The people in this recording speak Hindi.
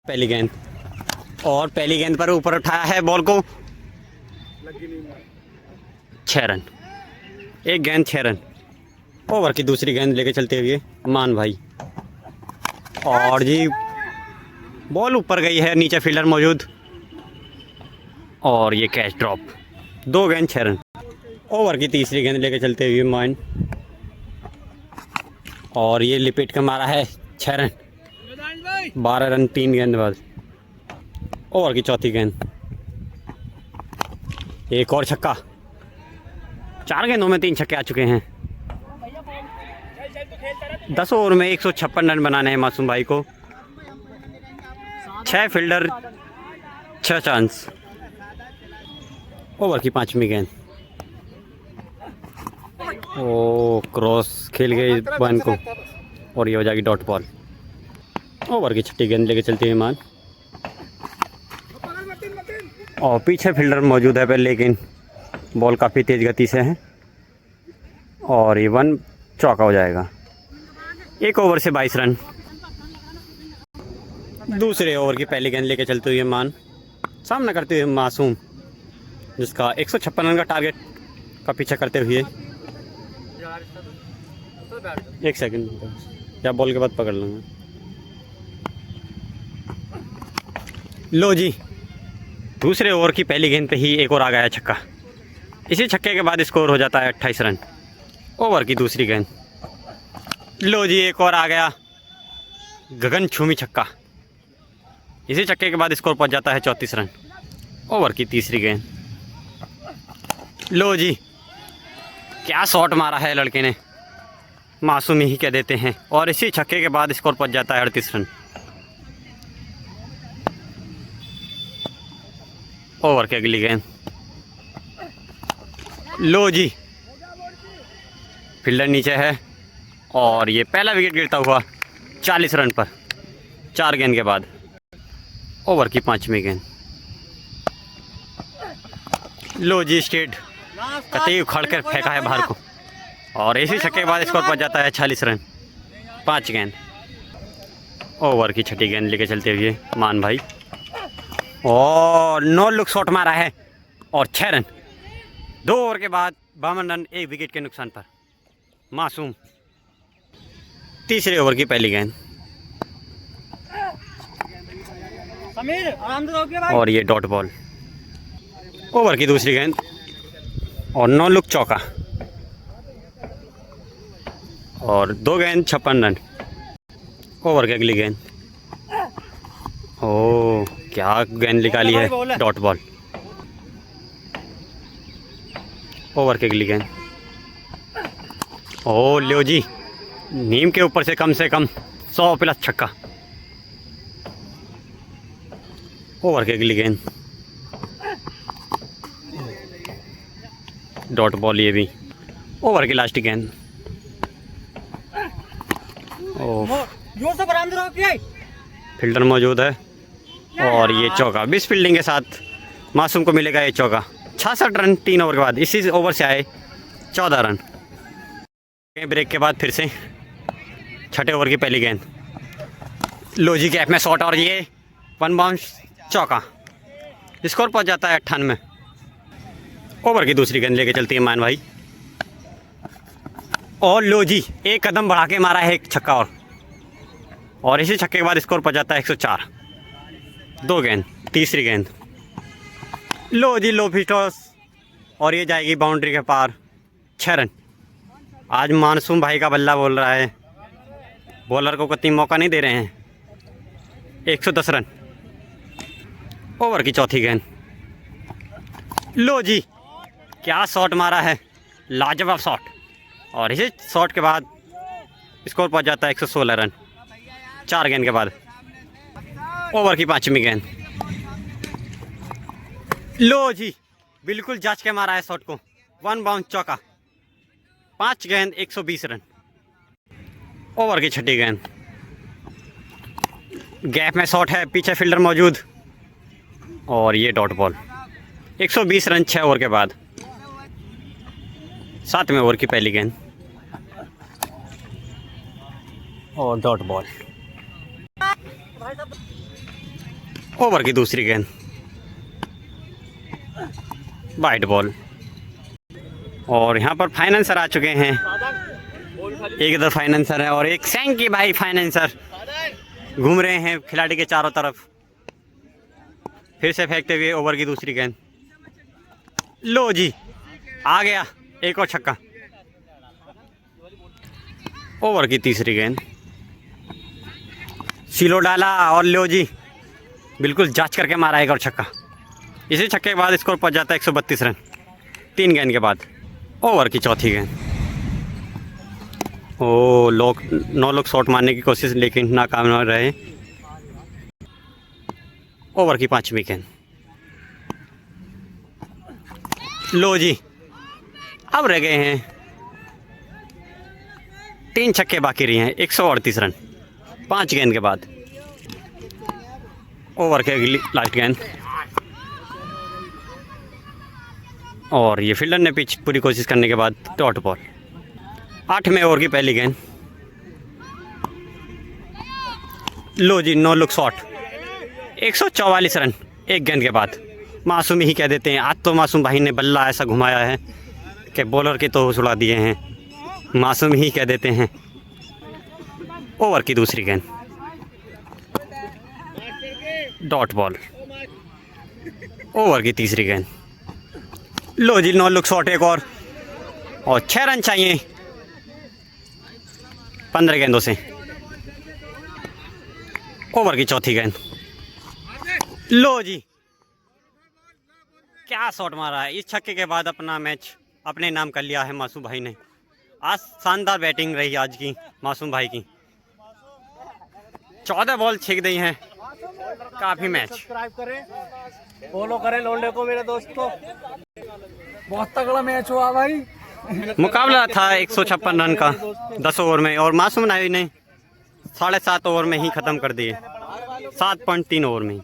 पहली गेंद, और पहली गेंद पर ऊपर उठाया है बॉल को, 6 रन। एक गेंद 6 रन। ओवर की दूसरी गेंद लेके चलते हुए मान भाई, और जी बॉल ऊपर गई है, नीचे फील्डर मौजूद, और ये कैच ड्रॉप। 2 गेंद 6 रन। ओवर की तीसरी गेंद लेके चलते हुए मान, और ये लिपेट के मारा है, 6 रन। 12 रन 3 गेंद बाद। ओवर की चौथी गेंद, एक और छक्का। 4 गेंदों में 3 छक्के आ चुके हैं। 10 ओवर में 156 रन बनाने हैं मासूम भाई को। 6 फील्डर 6 चांस। ओवर की 5वीं गेंद, ओ क्रॉस खेल गई बॉल को, और ये हो जाएगी डॉट बॉल। ओवर की 6ठी गेंद लेके चलती है मान, और पीछे फील्डर मौजूद है पर लेकिन बॉल काफ़ी तेज़ गति से है, और ये 1 चौका हो जाएगा। 1 ओवर से 22 रन। दूसरे ओवर की पहली गेंद लेके चलते हुए मान, सामना करते हुए मासूम, जिसका 156 रन का टारगेट का पीछा करते हुए। 1 सेकंड, या बॉल के बाद पकड़ लूँगा। लो जी, दूसरे ओवर की पहली गेंद पे ही एक और आ गया छक्का। इसी छक्के के बाद स्कोर हो जाता है 28 रन। ओवर की दूसरी गेंद, लो जी एक और आ गया गगनछुमी छक्का। इसी छक्के के बाद स्कोर पहुंच जाता है 34 रन। ओवर की तीसरी गेंद, लो जी क्या शॉट मारा है लड़के ने, मासूम ही कह देते हैं, और इसी छक्के के बाद स्कोर पहुंच जाता है 38 रन। ओवर की अगली गेंद, लो जी फील्डर नीचे है, और ये पहला विकेट गिरता हुआ 40 रन पर 4 गेंद के बाद। ओवर की 5वीं गेंद, लो जी स्टेट कतई उखड़ कर फेंका है बाहर को, और इसी छक्के के बाद स्कोर पहुंच जाता है 46 रन। 5 गेंद। ओवर की 6ठी गेंद लेके चलते हुए मान भाई, और नो लुक शॉट मारा है, और 6 रन। 2 ओवर के बाद 52 रन 1 विकेट के नुकसान पर मासूम। तीसरे ओवर की पहली गेंद, और ये डॉट बॉल। ओवर की दूसरी गेंद, और 9 लुक चौका, और 2 गेंद 56 रन। ओवर की अगली गेंद, ओ क्या गेंद निकाली है, डॉट बॉल। ओवर की अगली गेंद, ओ लो जी नीम के ऊपर से कम 100 प्लस छक्का। ओवर की अगली गेंद, डॉट बॉल ये भी। ओवर की लास्ट गेंद, फील्डर मौजूद है, और ये चौका। 20 फील्डिंग के साथ मासूम को मिलेगा ये चौका। 66 रन 3 ओवर के बाद। इसी ओवर से आए 14 रन। ब्रेक के बाद फिर से 6ठे ओवर की पहली गेंद, लो जी गैप में शॉट, और ये 1 बाउंस चौका। स्कोर पहुंच जाता है 98। ओवर की दूसरी गेंद लेके चलती है मान भाई, और लो जी एक कदम बढ़ा के मारा है एक छक्का, और इसी छक्के के बाद स्कोर पहुंच जाता है 104। 2 गेंद। तीसरी गेंद, लो जी लो फिटॉस, और ये जाएगी बाउंड्री के पार। 6 रन। आज मासूम भाई का बल्ला बोल रहा है, बॉलर को कतई मौका नहीं दे रहे हैं। 110 रन। ओवर की चौथी गेंद, लो जी क्या शॉट मारा है, लाजवाब शॉट, और इसी शॉट के बाद स्कोर पहुंच जाता है 116 रन 4 गेंद के बाद। ओवर की 5वीं गेंद, लो जी बिल्कुल जांच के मारा है शॉट को, 1 बाउंस चौका। 5 गेंद 120 रन। ओवर की 6ठी गेंद, गैप में शॉट है, पीछे फील्डर मौजूद, और ये डॉट बॉल। 120 रन 6 ओवर के बाद। 7वें ओवर की पहली गेंद, और डॉट बॉल। ओवर की दूसरी गेंद, वाइड बॉल। और यहाँ पर फाइनेंसर आ चुके हैं, एक इधर फाइनेंसर है और एक सैंकी भाई फाइनेंसर घूम रहे हैं खिलाड़ी के चारों तरफ। फिर से फेंकते हुए ओवर की दूसरी गेंद, लो जी आ गया एक और छक्का। ओवर की तीसरी गेंद, सिलो डाला और लो जी बिल्कुल जांच करके मारा एक और छक्का। इसी छक्के के बाद स्कोर पहुंच जाता है 132 रन 3 गेंद के बाद। ओवर की चौथी गेंद, ओ लोग 9 लोग शॉट मारने की कोशिश लेकिन नाकामयाब रहे। ओवर की पांचवी गेंद, लो जी अब रह गए हैं 3 छक्के बाकी रहे हैं 138 रन 5 गेंद के बाद। ओवर के अगली लास्ट गेंद और ये फील्डर ने पिच पूरी कोशिश करने के बाद डॉट बॉल। 8वें ओवर की पहली गेंद, लो जी 9 लुक शॉट 144 रन 1 गेंद के बाद। मासूम ही कह देते हैं, आज तो मासूम भाई ने बल्ला ऐसा घुमाया है कि बॉलर के तो उड़ा दिए हैं, मासूम ही कह देते हैं। ओवर की दूसरी गेंद, डॉट बॉल। ओवर की तीसरी गेंद, लो जी 9 लुक शॉट एक और 6 रन चाहिए 15 गेंदों से। ओवर की चौथी गेंद, लो जी क्या शॉट मारा है। इस छक्के के बाद अपना मैच अपने नाम कर लिया है मासूम भाई ने। आज शानदार बैटिंग रही आज की मासूम भाई की, 14 बॉल छीक दी हैं, काफ़ी मैच। सब्सक्राइब करें, फॉलो करें लोंडे को मेरे दोस्त को। बहुत तगड़ा मैच हुआ भाई। मुकाबला था 156 रन का 10 ओवर में और मासूम भाई ने 7.5 ओवर में ही ख़त्म कर दिए, 7.3 ओवर में।